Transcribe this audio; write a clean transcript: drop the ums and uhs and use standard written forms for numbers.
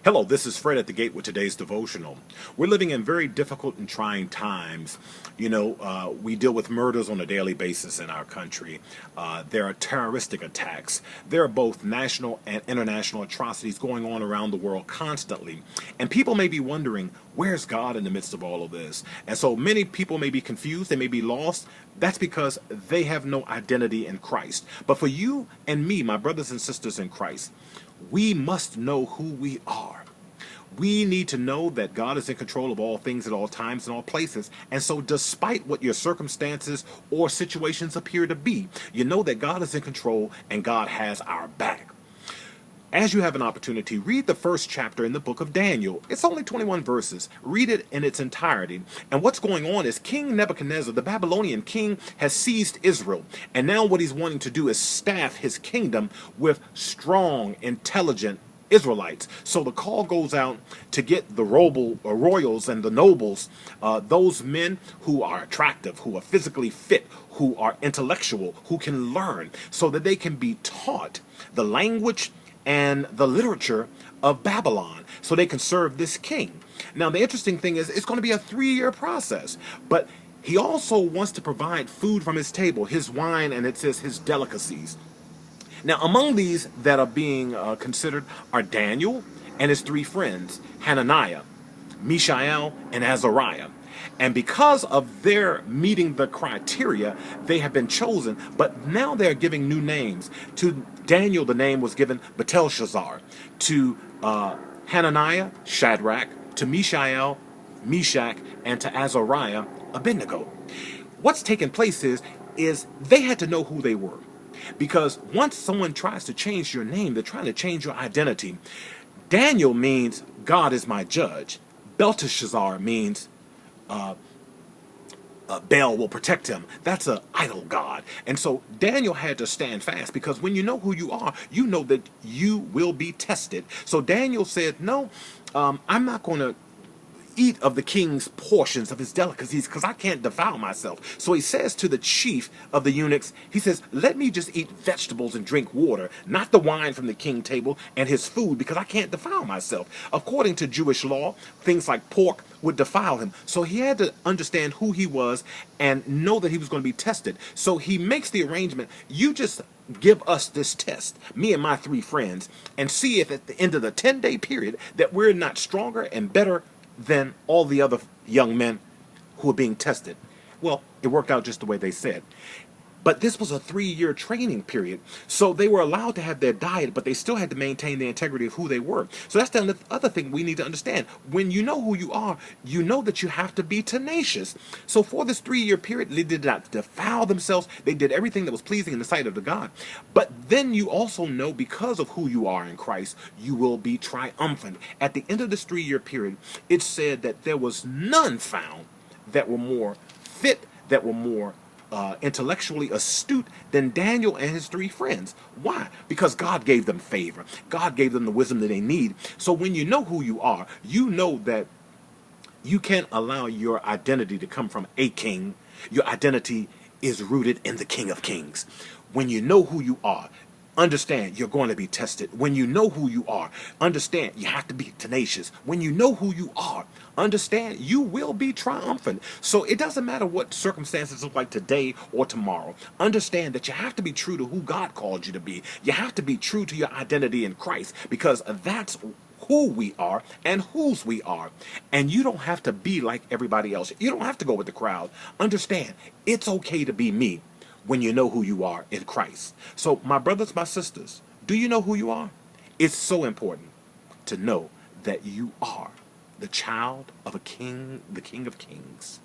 Hello, this is Fred at the Gate with today's devotional. We're living in very difficult and trying times. We deal with murders on a daily basis in our country. There are terroristic attacks. There are both national and international atrocities going on around the world constantly. And people may be wondering, where's God in the midst of all of this? And so many people may be confused, they may be lost. That's because they have no identity in Christ. But for you and me, my brothers and sisters in Christ, we must know who we are. We need to know that God is in control of all things at all times and all places. And so despite what your circumstances or situations appear to be, you know that God is in control and God has our back. As you have an opportunity, read the first chapter in the book of Daniel. It's only 21 verses. Read it in its entirety. And what's going on is King Nebuchadnezzar, the Babylonian king, has seized Israel. And now what he's wanting to do is staff his kingdom with strong, intelligent Israelites. So the call goes out to get the royals and the nobles, those men who are attractive, who are physically fit, who are intellectual, who can learn, so that they can be taught the language and the literature of Babylon so they can serve this king. Now, the interesting thing is it's going to be a 3-year process, but he also wants to provide food from his table, his wine, and it says his delicacies. Now, among these that are being considered are Daniel and his 3 friends, Hananiah, Mishael, and Azariah. And because of their meeting the criteria, they have been chosen, but now they're giving new names. To Daniel, the name was given Belteshazzar. To Hananiah, Shadrach. To Mishael, Meshach. And to Azariah, Abednego. What's taken place is they had to know who they were. Because once someone tries to change your name, they're trying to change your identity. Daniel means God is my judge. Belteshazzar means Baal will protect him. That's an idol god. And so Daniel had to stand fast, because when you know who you are, you know that you will be tested. So Daniel said, no, I'm not going to eat of the king's portions of his delicacies, because I can't defile myself. So he says to the chief of the eunuchs, he says, let me just eat vegetables and drink water, not the wine from the king table and his food, because I can't defile myself. According to Jewish law, things like pork would defile him. So he had to understand who he was and know that he was going to be tested. So he makes the arrangement, you just give us this test, me and my 3 friends, and see if at the end of the 10-day period that we're not stronger and better than all the other young men who are being tested. Well, it worked out just the way they said. But this was a 3-year training period. So they were allowed to have their diet, but they still had to maintain the integrity of who they were. So that's the other thing we need to understand. When you know who you are, you know that you have to be tenacious. So for this 3-year period, they did not defile themselves. They did everything that was pleasing in the sight of the God. But then you also know, because of who you are in Christ, you will be triumphant. At the end of this 3-year period, it said that there was none found that were more fit, that were more intellectually astute than Daniel and his 3 friends. Why? Because God gave them favor. God gave them the wisdom that they need. So when you know who you are, you know that you can't allow your identity to come from a king. Your identity is rooted in the King of Kings. When you know who you are, understand you're going to be tested. When you know who you are, understand you have to be tenacious. When you know who you are, understand you will be triumphant. So it doesn't matter what circumstances look like today or tomorrow. Understand that you have to be true to who God called you to be. You have to be true to your identity in Christ, because that's who we are and whose we are. And you don't have to be like everybody else. You don't have to go with the crowd. Understand, it's okay to be me when you know who you are in Christ. So my brothers, my sisters, do you know who you are? It's so important to know that you are the child of a king, the King of Kings.